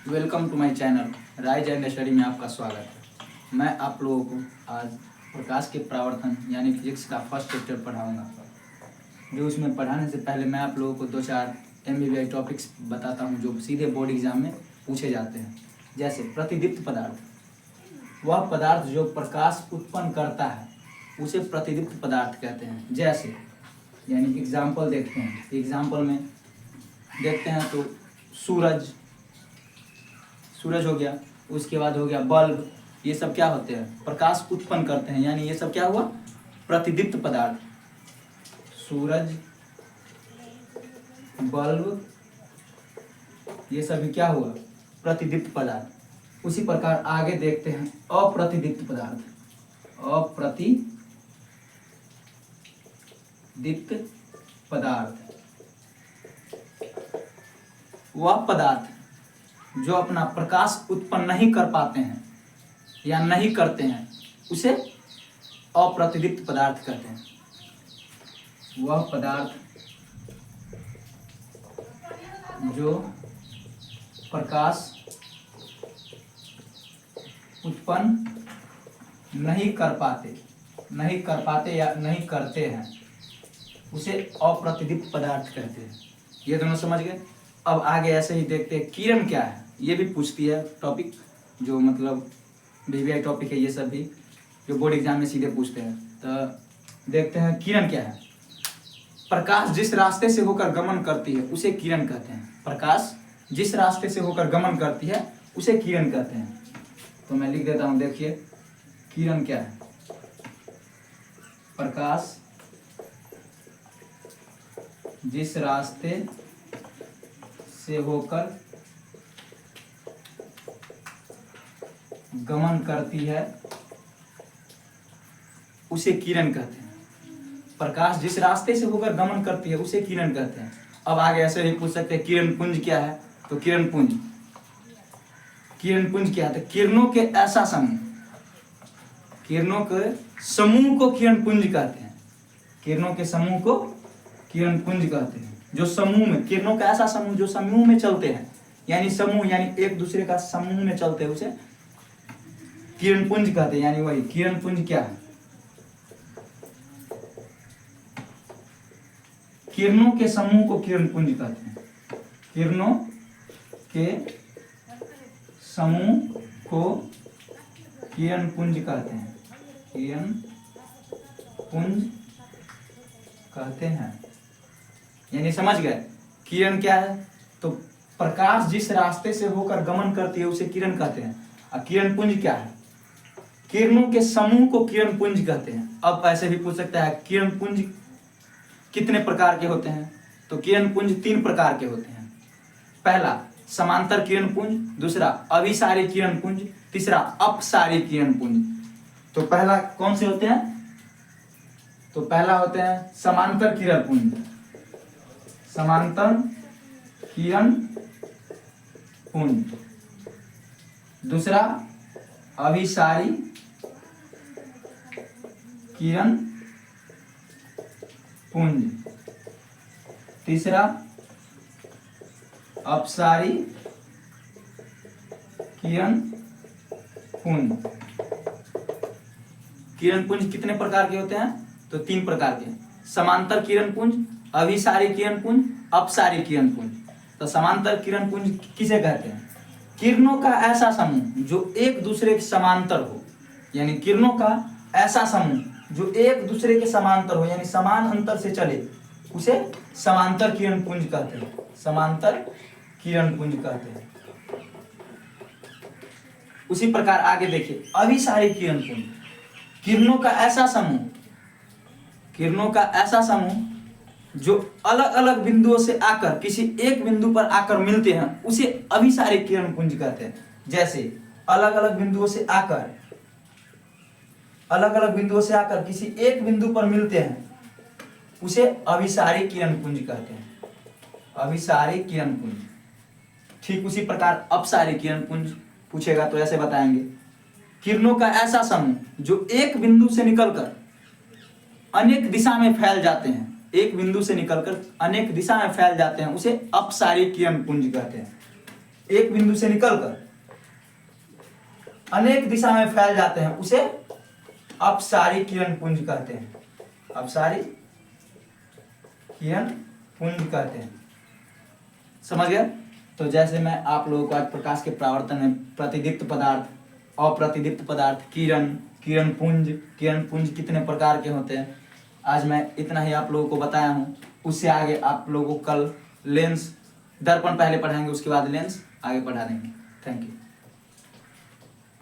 Welcome to my channel rise and study में आपका स्वागत है। मैं आप लोगों को आज प्रकाश के परावर्तन यानी फिजिक्स का फर्स्ट चैप्टर पढ़ाऊंगा। जो उसमें पढ़ाने से पहले मैं आप लोगों को 2-4 MBBI टॉपिक्स बताता हूं जो सीधे बोर्ड एग्जाम में पूछे जाते हैं। जैसे प्रतिदीप्त पदार्थ, वह पदार्थ जो प्रकाश उत्पन्न करता है उसे प्रतिदीप्त पदार्थ कहते हैं। जैसे यानी एग्जाम्पल देखते हैं, एग्जाम्पल में देखते हैं तो सूरज हो गया, उसके बाद हो गया बल्ब। ये सब क्या होते हैं? प्रकाश उत्पन्न करते हैं, यानी ये सब क्या हुआ? प्रतिदीप्त पदार्थ। सूरज, बल्ब, ये सभी क्या हुआ? प्रतिदीप्त पदार्थ। उसी प्रकार आगे देखते हैं अप्रतिदीप्त पदार्थ। अप्रतिदीप्त पदार्थ वह पदार्थ जो अपना प्रकाश उत्पन्न नहीं कर पाते हैं या नहीं करते हैं उसे अप्रतिदीप्त पदार्थ कहते हैं। वह पदार्थ जो प्रकाश उत्पन्न नहीं कर पाते या नहीं करते हैं उसे अप्रतिदीप्त पदार्थ कहते हैं। ये दोनों समझ गए। अब आगे ऐसे ही देखते हैं किरण क्या है। ये भी पूछती है टॉपिक, जो मतलब BBI टॉपिक है। ये सब भी जो बोर्ड एग्जाम में सीधे पूछते हैं। तो देखते हैं किरण क्या है। प्रकाश जिस रास्ते से होकर गमन करती है उसे किरण कहते हैं। प्रकाश जिस रास्ते से होकर गमन करती है उसे किरण कहते हैं। तो मैं लिख देता हूं, देखिए किरण क्या है। प्रकाश जिस रास्ते से होकर गमन करती है उसे किरण कहते हैं। प्रकाश जिस रास्ते से होकर गमन करती है उसे किरण कहते हैं। अब आगे ऐसे ही पूछ सकते हैं किरण पुंज क्या है। तो किरण पुंज क्या है? तो किरणों के ऐसा समूह, किरणों के समूह को किरण पुंज कहते हैं। किरणों के समूह को किरण पुंज कहते हैं। जो समूह में, किरणों का ऐसा समूह जो समूह में चलते हैं, यानी समूह यानी एक दूसरे का समूह में चलते हैं उसे किरण पुंज कहते हैं। यानी वही किरण पुंज क्या है? किरणों के समूह को किरण पुंज कहते हैं। किरणों के समूह को किरण पुंज कहते हैं। किरण पुंज कहते हैं, यानी समझ गए किरण क्या है? तो प्रकाश जिस रास्ते से होकर गमन करती है उसे किरण कहते हैं। और किरण पुंज क्या है? किरणों के समूह को किरण पुंज कहते हैं। अब ऐसे भी पूछ सकता है किरण पुंज कितने प्रकार के होते हैं? तो किरण पुंज 3 प्रकार के होते हैं। पहला समांतर किरण पुंज, दूसरा अभिसारी किरण पुंज, तीसरा अपसारी किरण पुंज। तो पहला कौन से होते हैं? तो पहला होते हैं समांतर किरण पुंज। समांतर किरण पुंज। दूसरा अभिसारी किरण पुंज। तीसरा अपसारी किरण पुंज। किरण पुंज कितने प्रकार के होते हैं? तो 3 प्रकार के। समांतर किरण पुंज, अभिसारी किरण पुंज, अपसारी किरण पुंज। तो समांतर किरण पुंज किसे कहते हैं? किरणों का ऐसा समूह जो एक दूसरे के समांतर हो, यानी किरणों का ऐसा समूह जो एक दूसरे के समांतर हो, यानी समान अंतर से चले, उसे समांतर किरण पुंज कहते हैं। समांतर किरण पुंज कहते हैं। उसी प्रकार आगे देखिए अभिसारी किरण पुंज। किरणों का ऐसा समूह जो अलग अलग बिंदुओं से आकर किसी एक बिंदु पर आकर मिलते हैं उसे अभिसारी किरण पुंज कहते हैं। जैसे अलग अलग बिंदुओं से आकर किसी एक बिंदु पर मिलते हैं उसे अभिसारी किरण पुंज कहते हैं। अभिसारी किरण पुंज। ठीक उसी प्रकार अपसारी किरण पुंज पूछेगा तो ऐसे बताएंगे किरणों का ऐसा समूह जो एक बिंदु से निकलकर अनेक दिशा में फैल जाते हैं, एक बिंदु से निकलकर अनेक दिशा में फैल जाते हैं, उसे अपसारी किरण पुंज कहते हैं। एक बिंदु से निकलकर अनेक दिशा में फैल जाते हैं उसे अपसारी किरण पुंज कहते हैं। अपसारी किरण पुंज कहते हैं। समझ गए? तो जैसे मैं आप लोगों को आज प्रकाश के परावर्तन में प्रतिदीप्त पदार्थ, अप्रतिदीप्त पदार्थ, किरण, किरण पुंज कितने प्रकार के होते हैं, आज मैं इतना ही आप लोगों को बताया हूँ। उससे आगे आप लोगों को कल लेंस, दर्पण पहले पढ़ाएंगे, उसके बाद लेंस आगे पढ़ा देंगे। Thank you.